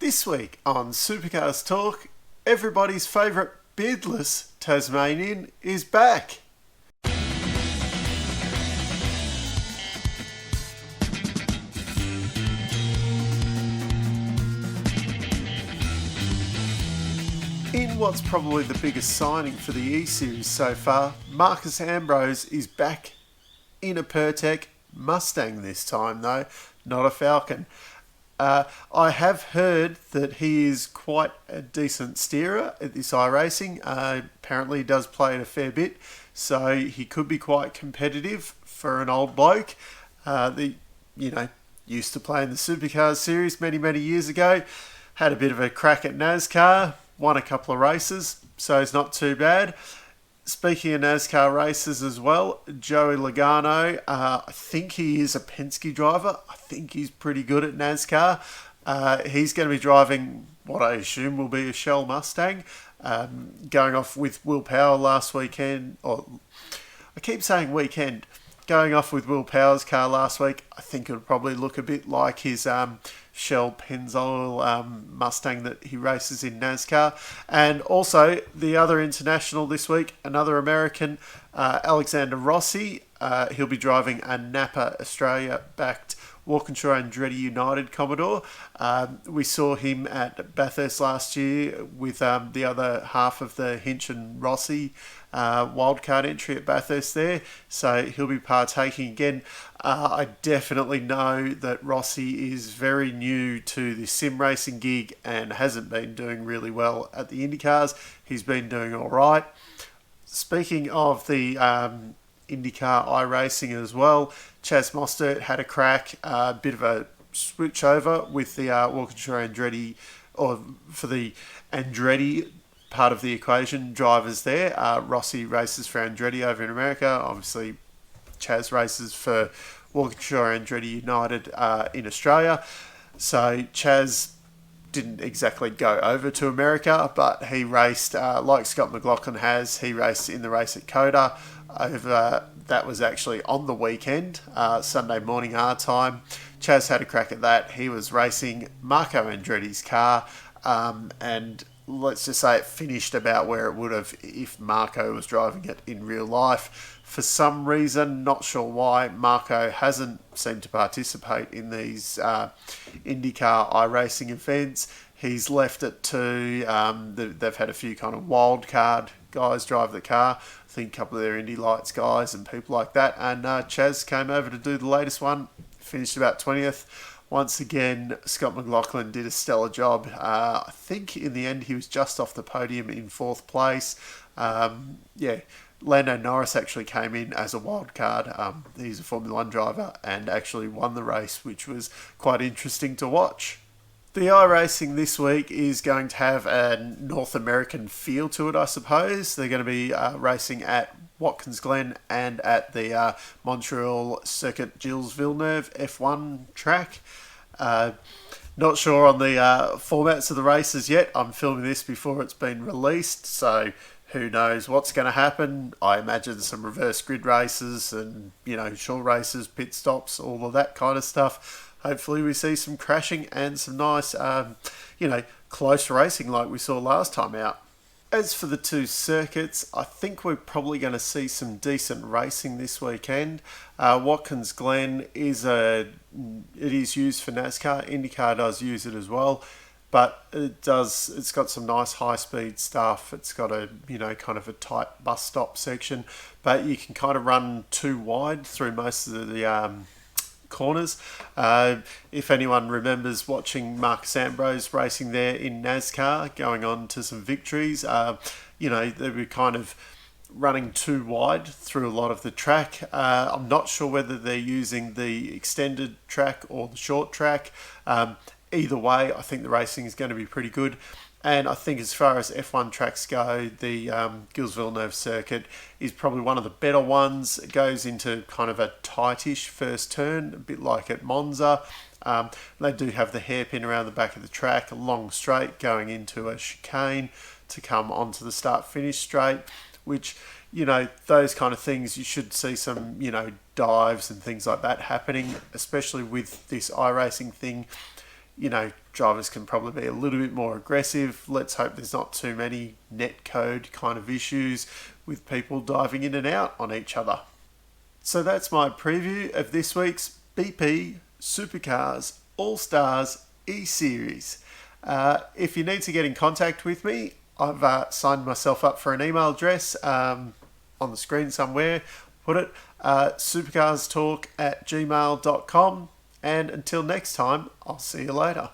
This week on Supercars Talk, everybody's favourite beardless Tasmanian is back. In what's probably the biggest signing for the E-Series so far, Marcos Ambrose is back in a Pertec Mustang this time though, not a Falcon. I have heard that he is quite a decent steerer at this iRacing. Apparently he does play it a fair bit, so he could be quite competitive for an old bloke. Used to play in the Supercars series many years ago. Had a bit of a crack at NASCAR, won a couple of races, so it's not too bad. Speaking of NASCAR races as well, Joey Lagano, I think he is a Penske driver. I think he's pretty good at NASCAR. He's going to be driving what I assume will be a Shell Mustang, going off with Will Power last weekend. I keep saying weekend. Going off with Will Power's car last week, I think it would probably look a bit like his Shell Pennzoil Mustang that he races in NASCAR. And also the other international this week, another American, Alexander Rossi. He'll be driving a Napa Australia-backed Walkinshaw Andretti United Commodore. We saw him at Bathurst last year with the other half of the Hinch and Rossi wildcard entry at Bathurst there, so he'll be partaking again. I definitely know that Rossi is very new to the sim racing gig and hasn't been doing really well at the IndyCars. He's been doing all right. Speaking of the IndyCar iRacing as well, Chaz Mostert had a crack, a bit of a switch over with the Walkinshaw Andretti, or for the Andretti part of the equation drivers there. Rossi races for Andretti over in America. Obviously, Chaz races for Walkinshaw Andretti United in Australia. So Chaz didn't exactly go over to America, but he raced, like Scott McLaughlin has, he raced in the race at Coda. That was actually on the weekend, Sunday morning our time. Chaz had a crack at that. He was racing Marco Andretti's car, and let's just say it finished about where it would have if Marco was driving it in real life. For some reason, not sure why, Marco hasn't seemed to participate in these IndyCar iRacing events. He's left it to, they've had a few kind of wild card guys drive the car. I think a couple of their Indy Lights guys and people like that. And Chaz came over to do the latest one, finished about 20th. Once again, Scott McLaughlin did a stellar job. I think in the end he was just off the podium in 4th place. Lando Norris actually came in as a wild card. He's a Formula 1 driver and actually won the race, which was quite interesting to watch. The iRacing this week is going to have a North American feel to it, I suppose. They're going to be racing at Watkins Glen and at the Montreal Circuit Gilles Villeneuve F1 track. Not sure on the formats of the races yet. I'm filming this before it's been released, so who knows what's going to happen. I imagine some reverse grid races and, short races, pit stops, all of that kind of stuff. Hopefully we see some crashing and some nice, close racing like we saw last time out. As for the two circuits, I think we're probably going to see some decent racing this weekend. Watkins Glen is used for NASCAR. IndyCar does use it as well, but it's got some nice high-speed stuff. It's got a kind of a tight bus stop section, but you can kind of run too wide through most of the corners. If anyone remembers watching Marcos Ambrose racing there in NASCAR, going on to some victories, they were kind of running too wide through a lot of the track. I'm not sure whether they're using the extended track or the short track. Either way, I think the racing is going to be pretty good. And I think as far as F1 tracks go, the Gilles Villeneuve circuit is probably one of the better ones. It goes into kind of a tightish first turn, a bit like at Monza. They do have the hairpin around the back of the track, a long straight going into a chicane to come onto the start-finish straight, which, those kind of things, you should see some, dives and things like that happening, especially with this iRacing thing. drivers can probably be a little bit more aggressive. Let's hope there's not too many netcode kind of issues with people diving in and out on each other. So that's my preview of this week's BP Supercars All-Stars E-Series. If you need to get in contact with me, I've signed myself up for an email address on the screen somewhere. Put it supercarstalk@gmail.com. And until next time, I'll see you later.